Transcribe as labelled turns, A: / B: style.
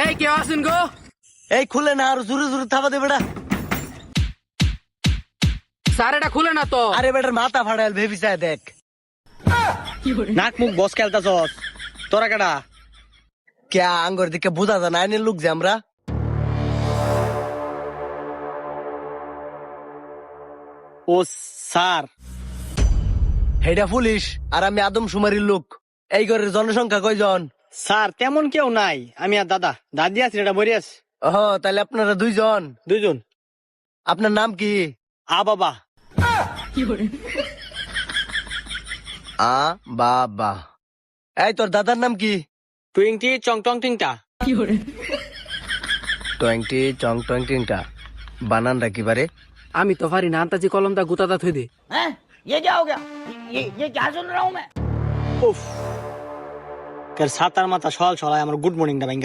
A: এই কেউ আছেন গো?
B: এই খুলে না, আর জোরে জোরে থাবা দে বেটা।
A: স্যার এটা খুলে না তো।
B: আরে বেটার মাথা ফাড়াইল, ভেবি চায় দেখ।
C: নাক মুখ বস খেলতাছস তোরা কেডা?
B: কে আঙ্গর দিকে বুঝা যায় না, আইনের লোক যে আমরা।
C: ও স্যার,
B: হেডা পুলিশ আর আমি আদমশুমারির লোক। এই ঘরের জনসংখ্যা কয়জন?
C: স্যার তেমন কেউ নাই, আমি আর দাদা দাদি আছি, এটা মরি আছি।
B: ও তাহলে আপনারা দুইজন।
C: দুইজন।
B: আপনার নাম কি?
C: বাবা।
B: বাবা। এই তোর দাদার নাম কি?
C: টুইংটি চং টং টিংটা।
B: টোয়েন্টি চং টোয়েন্টিটা বানানটা কি বারে?
A: আমি তো পারি না, আন্তাজি কলমটা গুতাটা থই দে।
D: ये क्या हो गया? ये क्या सुन रहा हूँ मैं?
C: উফ, কার সাতার মাথা সল সলায় আমার গুড মর্নিংটা ভাঙ্গাল।